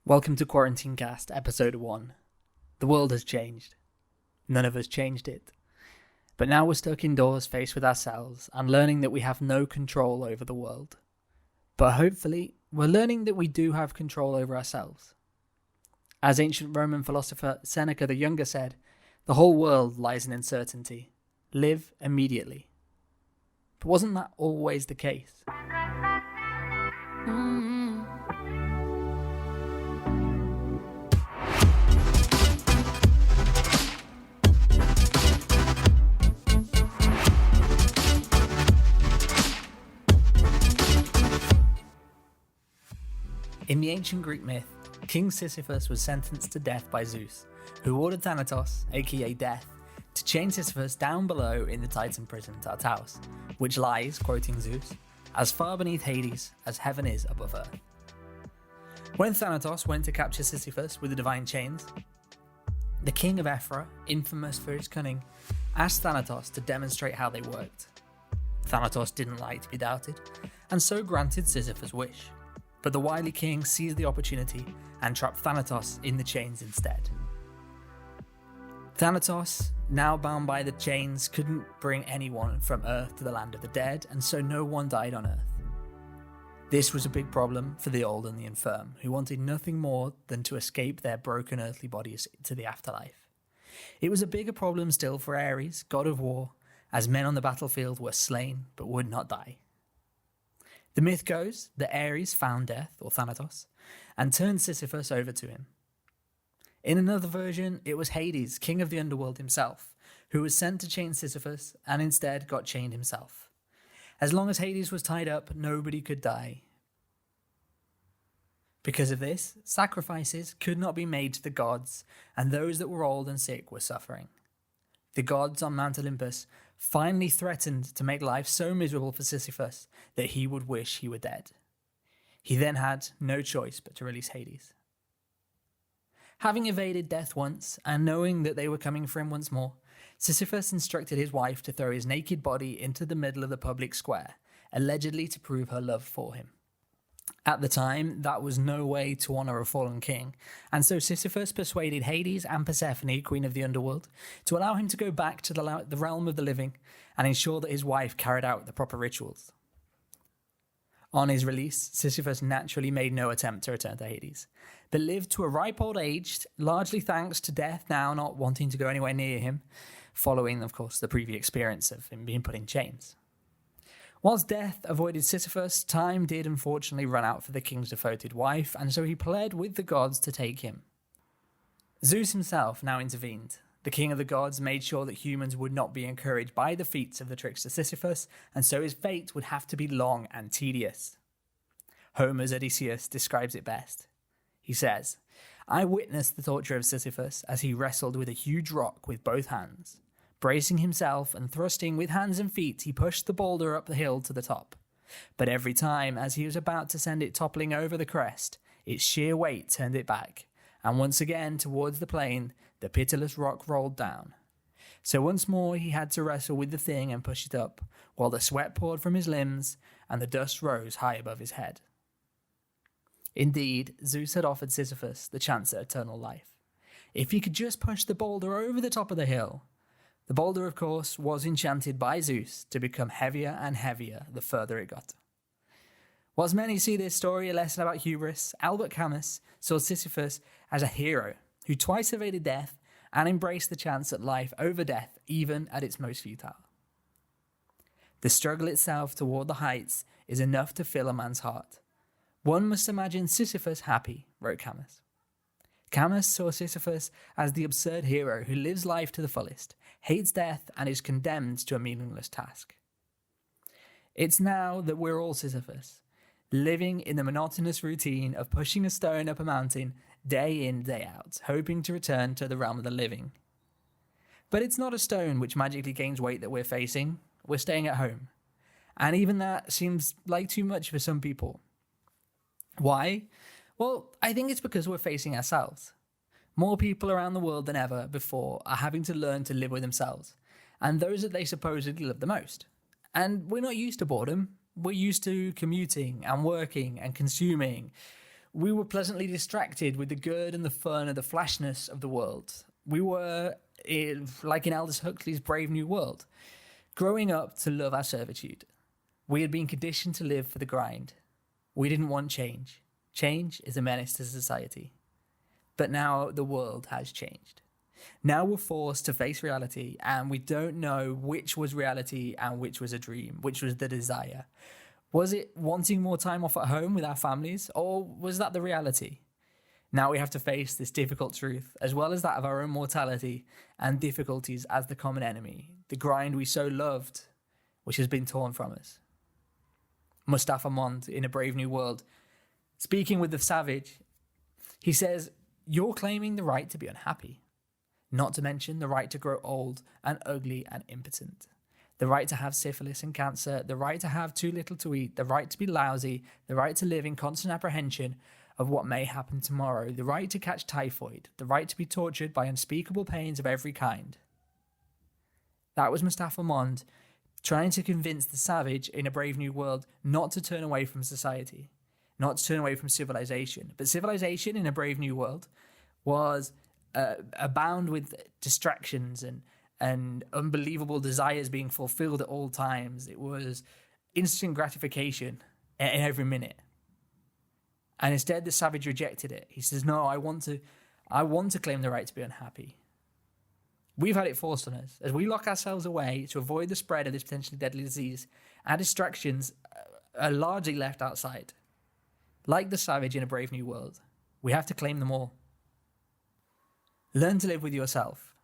Welcome to QuarantineCast, episode 1. The world has changed. None of us changed it. But now we're stuck indoors faced with ourselves and learning that we have no control over the world. But hopefully, we're learning that we do have control over ourselves. As ancient Roman philosopher Seneca the Younger said, the whole world lies in uncertainty. Live immediately. But wasn't that always the case? In the ancient Greek myth, King Sisyphus was sentenced to death by Zeus, who ordered Thanatos, aka Death, to chain Sisyphus down below in the Titan prison Tartarus, which lies, quoting Zeus, as far beneath Hades as heaven is above earth. When Thanatos went to capture Sisyphus with the divine chains, the king of Ephyra, infamous for his cunning, asked Thanatos to demonstrate how they worked. Thanatos didn't like to be doubted, and so granted Sisyphus' wish. But the wily king seized the opportunity and trapped Thanatos in the chains instead. Thanatos, now bound by the chains, couldn't bring anyone from Earth to the land of the dead, and so no one died on Earth. This was a big problem for the old and the infirm, who wanted nothing more than to escape their broken earthly bodies to the afterlife. It was a bigger problem still for Ares, god of war, as men on the battlefield were slain but would not die. The myth goes that Ares found Death, or Thanatos, and turned Sisyphus over to him. In another version, it was Hades, king of the underworld himself, who was sent to chain Sisyphus and instead got chained himself. As long as Hades was tied up, nobody could die. Because of this, sacrifices could not be made to the gods, and those that were old and sick were suffering. The gods on Mount Olympus finally threatened to make life so miserable for Sisyphus that he would wish he were dead. He then had no choice but to release Hades. Having evaded death once, and knowing that they were coming for him once more, Sisyphus instructed his wife to throw his naked body into the middle of the public square, allegedly to prove her love for him. At the time, that was no way to honour a fallen king, and so Sisyphus persuaded Hades and Persephone, queen of the underworld, to allow him to go back to the realm of the living and ensure that his wife carried out the proper rituals. On his release, Sisyphus naturally made no attempt to return to Hades, but lived to a ripe old age, largely thanks to Death now not wanting to go anywhere near him, following, of course, the previous experience of him being put in chains. Whilst Death avoided Sisyphus, time did unfortunately run out for the king's devoted wife, and so he pled with the gods to take him. Zeus himself now intervened. The king of the gods made sure that humans would not be encouraged by the feats of the trickster Sisyphus, and so his fate would have to be long and tedious. Homer's Odysseus describes it best. He says, "I witnessed the torture of Sisyphus as he wrestled with a huge rock with both hands. Bracing himself and thrusting with hands and feet, he pushed the boulder up the hill to the top. But every time, as he was about to send it toppling over the crest, its sheer weight turned it back, and once again towards the plain, the pitiless rock rolled down. So once more he had to wrestle with the thing and push it up, while the sweat poured from his limbs and the dust rose high above his head." Indeed, Zeus had offered Sisyphus the chance at eternal life. If he could just push the boulder over the top of the hill. The boulder, of course, was enchanted by Zeus to become heavier and heavier the further it got. Whilst many see this story a lesson about hubris, Albert Camus saw Sisyphus as a hero who twice evaded death and embraced the chance at life over death, even at its most futile. The struggle itself toward the heights is enough to fill a man's heart. One must imagine Sisyphus happy, wrote Camus. Camus saw Sisyphus as the absurd hero who lives life to the fullest, hates death, and is condemned to a meaningless task. It's now that we're all Sisyphus, living in the monotonous routine of pushing a stone up a mountain day in, day out, hoping to return to the realm of the living. But it's not a stone which magically gains weight that we're facing, we're staying at home. And even that seems like too much for some people. Why? Well, I think it's because we're facing ourselves. More people around the world than ever before are having to learn to live with themselves, and those that they supposedly love the most. And we're not used to boredom. We're used to commuting and working and consuming. we were pleasantly distracted with the good and the fun and the flashness of the world. We were, like in Aldous Huxley's Brave New World, growing up to love our servitude. We had been conditioned to live for the grind. We didn't want change. Change is a menace to society. But now the world has changed. Now we're forced to face reality, and we don't know which was reality and which was a dream, which was the desire. Was it wanting more time off at home with our families, or was that the reality? Now we have to face this difficult truth, as well as that of our own mortality and difficulties as the common enemy, the grind we so loved, which has been torn from us. Mustafa Mond, in A Brave New World, speaking with the savage, he says, "You're claiming the right to be unhappy. Not to mention the right to grow old and ugly and impotent. The right to have syphilis and cancer, the right to have too little to eat, the right to be lousy, the right to live in constant apprehension of what may happen tomorrow, the right to catch typhoid, the right to be tortured by unspeakable pains of every kind." That was Mustafa Mond trying to convince the savage in A Brave New World not to turn away from society, not to turn away from civilization. But civilization in A Brave New World was abound with distractions and unbelievable desires being fulfilled at all times. It was instant gratification in every minute. And instead, the savage rejected it. He says, "No, I want to claim the right to be unhappy." We've had it forced on us. As we lock ourselves away to avoid the spread of this potentially deadly disease, our distractions are largely left outside. Like the savage in A Brave New World, we have to claim them all. Learn to live with yourself.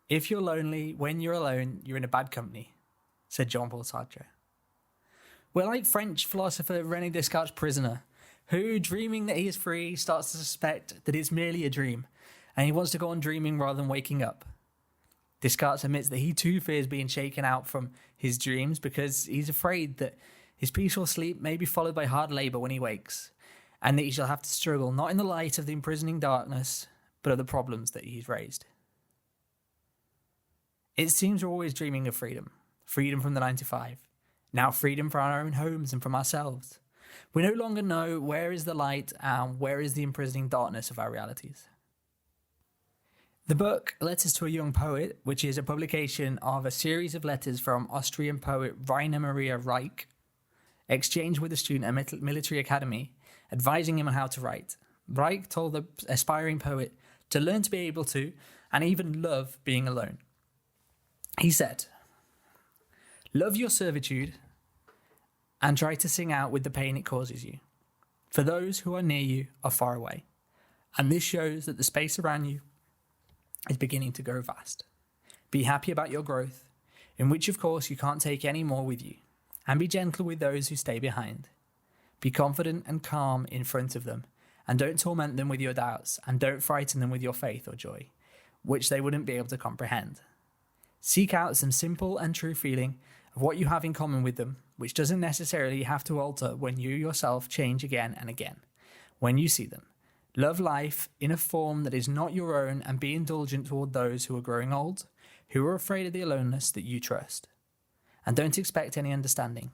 If you're lonely, when you're alone, you're in a bad company, said Jean-Paul Sartre. We're like French philosopher René Descartes' prisoner, who, dreaming that he is free, starts to suspect that it's merely a dream, and he wants to go on dreaming rather than waking up. Descartes admits that he too fears being shaken out from his dreams because he's afraid that his peaceful sleep may be followed by hard labour when he wakes, and that he shall have to struggle not in the light of the imprisoning darkness, but of the problems that he's raised. It seems we're always dreaming of freedom. Freedom from the 9 to 5. Now freedom from our own homes and from ourselves. We no longer know where is the light and where is the imprisoning darkness of our realities. The book Letters to a Young Poet, which is a publication of a series of letters from Austrian poet Rainer Maria Reich, exchanged with a student at a military academy, advising him on how to write. Reich told the aspiring poet to learn to be able to, and even love being alone. He said, "Love your servitude and try to sing out with the pain it causes you. For those who are near you are far away, and this shows that the space around you is beginning to grow vast. Be happy about your growth, in which of course you can't take any more with you, and be gentle with those who stay behind. Be confident and calm in front of them, and don't torment them with your doubts, and don't frighten them with your faith or joy, which they wouldn't be able to comprehend. Seek out some simple and true feeling of what you have in common with them, which doesn't necessarily have to alter when you yourself change again and again, when you see them. Love life in a form that is not your own, and be indulgent toward those who are growing old, who are afraid of the aloneness that you trust. And don't expect any understanding,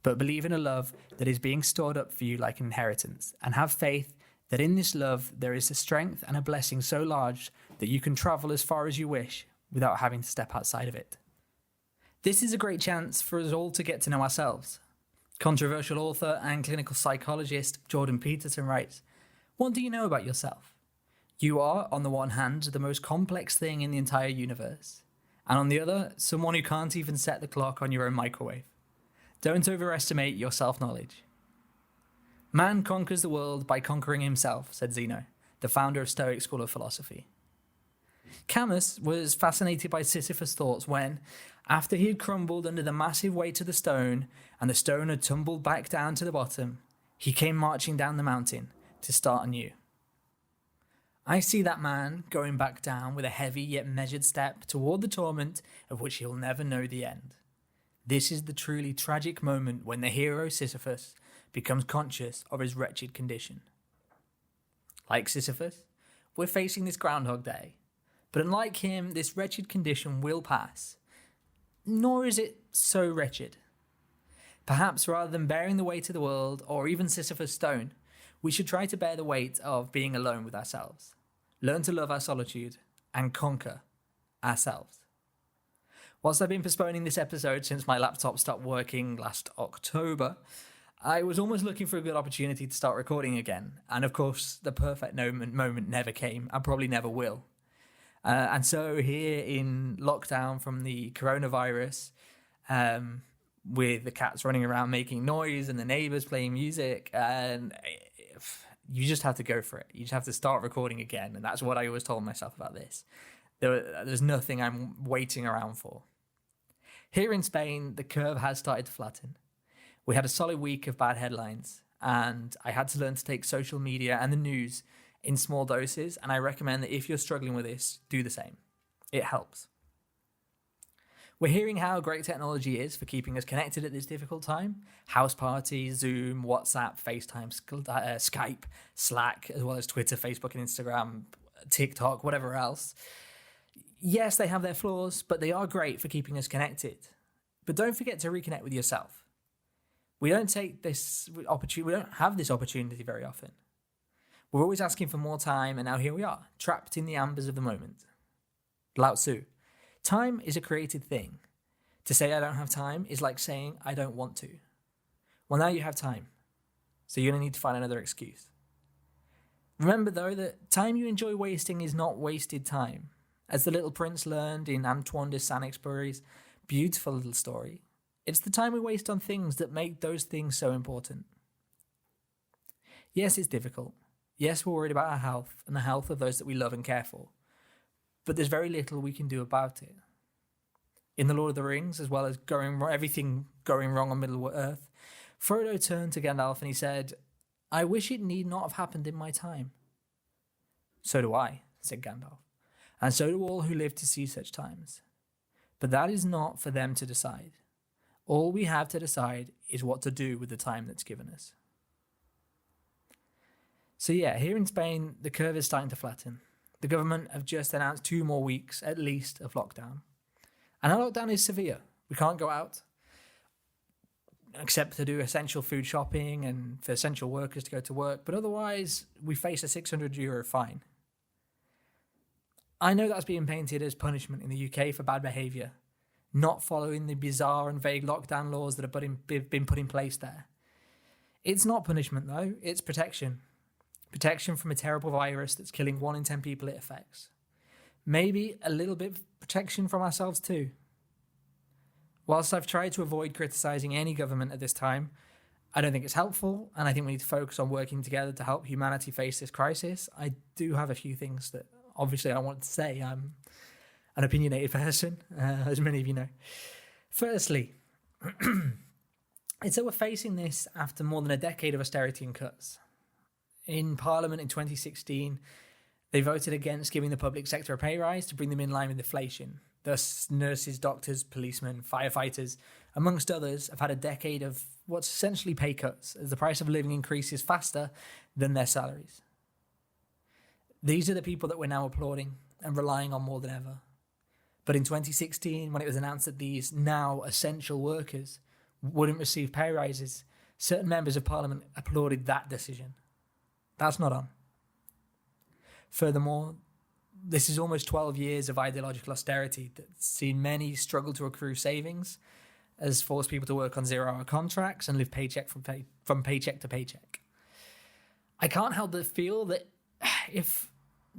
but believe in a love that is being stored up for you like an inheritance, and have faith that in this love there is a strength and a blessing so large that you can travel as far as you wish without having to step outside of it." This is a great chance for us all to get to know ourselves. Controversial author and clinical psychologist Jordan Peterson writes, "What do you know about yourself? You are, on the one hand, the most complex thing in the entire universe, and on the other, someone who can't even set the clock on your own microwave. Don't overestimate your self-knowledge." "Man conquers the world by conquering himself," said Zeno, the founder of Stoic school of philosophy. Camus was fascinated by Sisyphus' thoughts when, after he had crumbled under the massive weight of the stone, and the stone had tumbled back down to the bottom, he came marching down the mountain to start anew. I see that man going back down with a heavy yet measured step toward the torment of which he'll never know the end. This is the truly tragic moment when the hero Sisyphus becomes conscious of his wretched condition. Like Sisyphus, we're facing this Groundhog Day, but unlike him, this wretched condition will pass. Nor is it so wretched. Perhaps rather than bearing the weight of the world, or even Sisyphus' stone, we should try to bear the weight of being alone with ourselves, learn to love our solitude, and conquer ourselves. Whilst I've been postponing this episode since my laptop stopped working last October, I was almost looking for a good opportunity to start recording again. And of course, the perfect moment never came. I probably never will. And so here in lockdown from the coronavirus, with the cats running around making noise and the neighbours playing music, and you just have to go for it. You just have to start recording again. And that's what I always told myself about this. There's nothing I'm waiting around for. Here in Spain, the curve has started to flatten. We had a solid week of bad headlines, and I had to learn to take social media and the news in small doses, and I recommend that if you're struggling with this, do the same. It helps. We're hearing how great technology is for keeping us connected at this difficult time. House parties, Zoom, WhatsApp, FaceTime, Skype, Slack, as well as Twitter, Facebook and Instagram, TikTok, whatever else. Yes, they have their flaws, but they are great for keeping us connected. But don't forget to reconnect with yourself. We don't take this opportunity. We don't have this opportunity very often. We're always asking for more time, and now here we are, trapped in the ambers of the moment. Lao Tzu. Time is a created thing. To say I don't have time is like saying I don't want to. Well, now you have time, so you're going to need to find another excuse. Remember, though, that time you enjoy wasting is not wasted time. As the Little Prince learned in Antoine de Saint-Exupéry's beautiful little story, it's the time we waste on things that make those things so important. Yes, it's difficult. Yes, we're worried about our health and the health of those that we love and care for. But there's very little we can do about it. In The Lord of the Rings, as well as everything going wrong on Middle-earth, Frodo turned to Gandalf and he said, "I wish it need not have happened in my time." "So do I," said Gandalf, "and so do all who live to see such times. But that is not for them to decide. All we have to decide is what to do with the time that's given us." So yeah, here in Spain, the curve is starting to flatten. The government have just announced 2 more weeks, at least, of lockdown. And our lockdown is severe. We can't go out, except to do essential food shopping and for essential workers to go to work. But otherwise, we face a €600 fine. I know that's being painted as punishment in the UK for bad behaviour, not following the bizarre and vague lockdown laws that have been put in place there. It's not punishment, though. It's protection. Protection from a terrible virus that's killing 1 in 10 people it affects. Maybe a little bit of protection from ourselves too. Whilst I've tried to avoid criticising any government at this time, I don't think it's helpful, and I think we need to focus on working together to help humanity face this crisis. I do have a few things that obviously I want to say. I'm an opinionated person, as many of you know. Firstly, it's that we're facing this after more than a decade of austerity and cuts. In Parliament in 2016, they voted against giving the public sector a pay rise to bring them in line with inflation. Thus, nurses, doctors, policemen, firefighters, amongst others, have had a decade of what's essentially pay cuts as the price of living increases faster than their salaries. These are the people that we're now applauding and relying on more than ever. But in 2016, when it was announced that these now essential workers wouldn't receive pay rises, certain members of Parliament applauded that decision. That's not on. Furthermore, this is almost 12 years of ideological austerity that's seen many struggle to accrue savings, has forced people to work on 0-hour contracts and live from paycheck to paycheck. I can't help but feel that if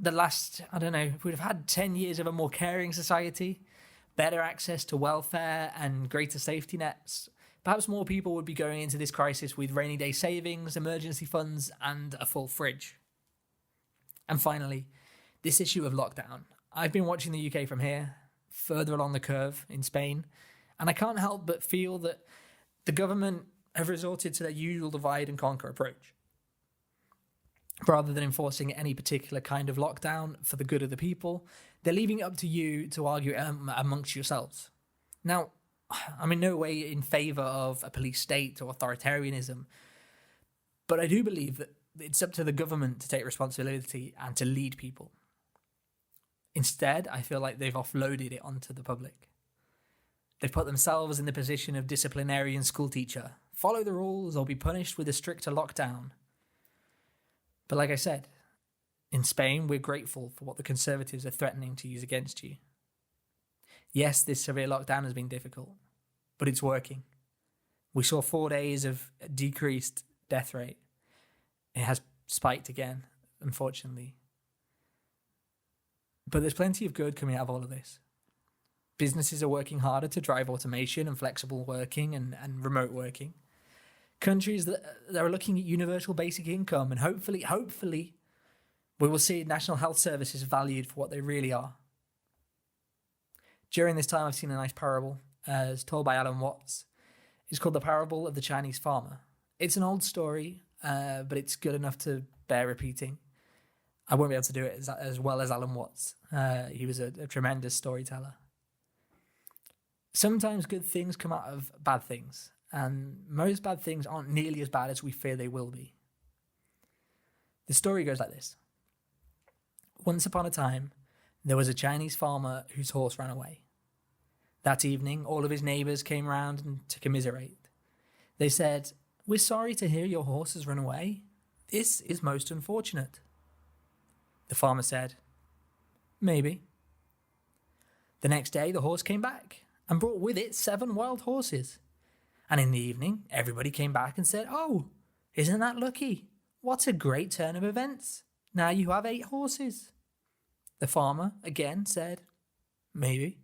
if we'd have had 10 years of a more caring society, better access to welfare and greater safety nets, perhaps more people would be going into this crisis with rainy day savings, emergency funds, and a full fridge. And finally, this issue of lockdown. I've been watching the UK from here, further along the curve in Spain, and I can't help but feel that the government have resorted to their usual divide and conquer approach. Rather than enforcing any particular kind of lockdown for the good of the people, they're leaving it up to you to argue amongst yourselves. Now, I'm in no way in favour of a police state or authoritarianism, but I do believe that it's up to the government to take responsibility and to lead people. Instead, I feel like they've offloaded it onto the public. They've put themselves in the position of disciplinarian schoolteacher. Follow the rules or be punished with a stricter lockdown. But like I said, in Spain, we're grateful for what the Conservatives are threatening to use against you. Yes, this severe lockdown has been difficult, but it's working. We saw 4 days of a decreased death rate. It has spiked again, unfortunately. But there's plenty of good coming out of all of this. Businesses are working harder to drive automation and flexible working and remote working. Countries that are looking at universal basic income, and hopefully, we will see national health services valued for what they really are. During this time, I've seen a nice parable, as told by Alan Watts. It's called The Parable of the Chinese Farmer. It's an old story, but it's good enough to bear repeating. I won't be able to do it as well as Alan Watts. He was a tremendous storyteller. Sometimes good things come out of bad things, and most bad things aren't nearly as bad as we fear they will be. The story goes like this. Once upon a time, there was a Chinese farmer whose horse ran away. That evening, all of his neighbours came round and to commiserate. They said, "We're sorry to hear your horse has run away. This is most unfortunate." The farmer said, "Maybe." The next day, the horse came back and brought with it 7 wild horses. And in the evening, everybody came back and said, "Oh, isn't that lucky? What a great turn of events. Now you have 8 horses." The farmer again said, "Maybe."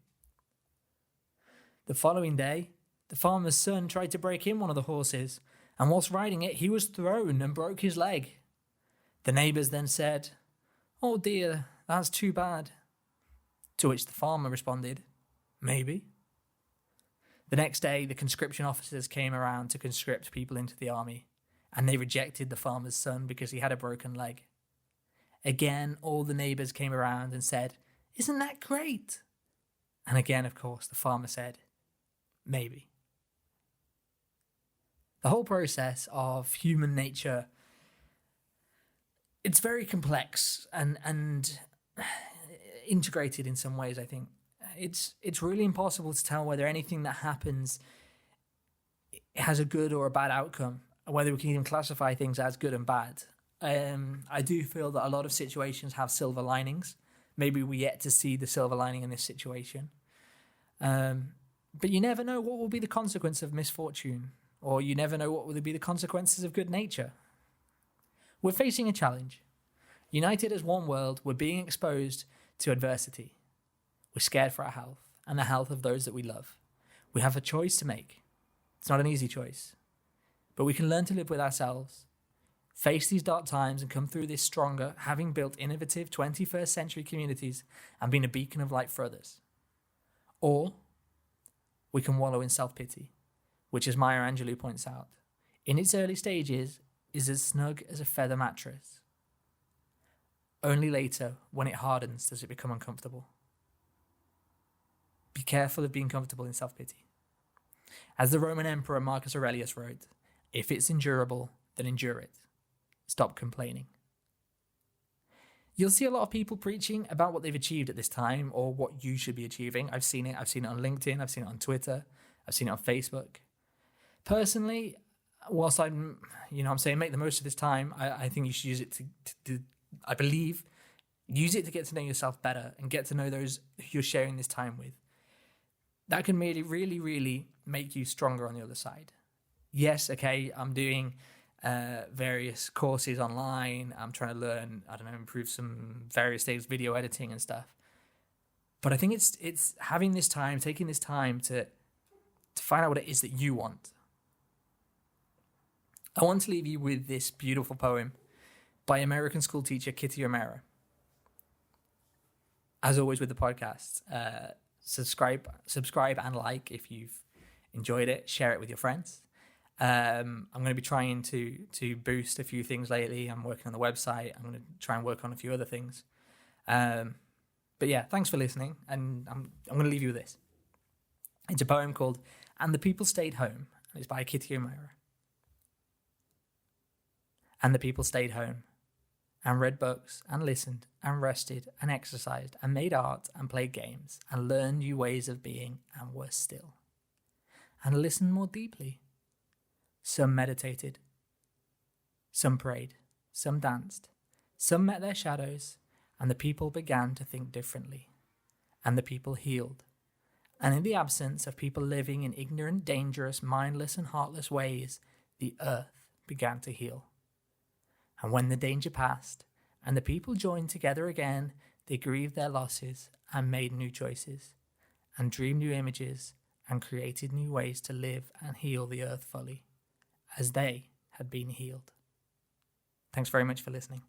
The following day, the farmer's son tried to break in one of the horses, and whilst riding it, he was thrown and broke his leg. The neighbours then said, "Oh dear, that's too bad." To which the farmer responded, "Maybe." The next day, the conscription officers came around to conscript people into the army, and they rejected the farmer's son because he had a broken leg. Again, all the neighbours came around and said, "Isn't that great?" And again, of course, the farmer said, "Maybe." The whole process of human nature, it's very complex and integrated in some ways, I think. It's really impossible to tell whether anything that happens has a good or a bad outcome, or whether we can even classify things as good and bad. I do feel that a lot of situations have silver linings. Maybe we're yet to see the silver lining in this situation. But you never know what will be the consequence of misfortune, or you never know what will be the consequences of good nature. We're facing a challenge. United as one world, we're being exposed to adversity. We're scared for our health and the health of those that we love. We have a choice to make. It's not an easy choice, but we can learn to live with ourselves, face these dark times and come through this stronger, having built innovative 21st century communities and been a beacon of light for others. Or we can wallow in self-pity, which, as Maya Angelou points out, in its early stages is as snug as a feather mattress. Only later, when it hardens, does it become uncomfortable. Be careful of being comfortable in self-pity. As the Roman Emperor Marcus Aurelius wrote, "If it's endurable, then endure it. Stop complaining." You'll see a lot of people preaching about what they've achieved at this time or what you should be achieving. I've seen it on LinkedIn, I've seen it on Twitter, I've seen it on Facebook. Personally, whilst I'm saying make the most of this time, I think you should use it to I believe, use it to get to know yourself better and get to know those who you're sharing this time with. That can really, really make you stronger on the other side. Yes, okay, I'm doing various courses online. I'm trying to learn, improve some various things, video editing and stuff. But I think it's having this time, taking this time to find out what it is that you want. I want to leave you with this beautiful poem by American school teacher Kitty O'Mara. As always with the podcast, subscribe and like if you've enjoyed it. Share it with your friends. I'm going to be trying to boost a few things lately. I'm working on the website. I'm going to try and work on a few other things. But yeah, thanks for listening. And I'm going to leave you with this. It's a poem called "And the People Stayed Home." It's by Kitty O'Mara. And the people stayed home and read books and listened and rested and exercised and made art and played games and learned new ways of being and were still and listened more deeply. Some meditated, some prayed, some danced, Some met their shadows, and the people began to think differently, and the people healed. And in the absence of people living in ignorant, dangerous, mindless, and heartless ways, the earth began to heal. And when the danger passed, and the people joined together again, they grieved their losses and made new choices, and dreamed new images, and created new ways to live and heal the earth fully, as they had been healed. Thanks very much for listening.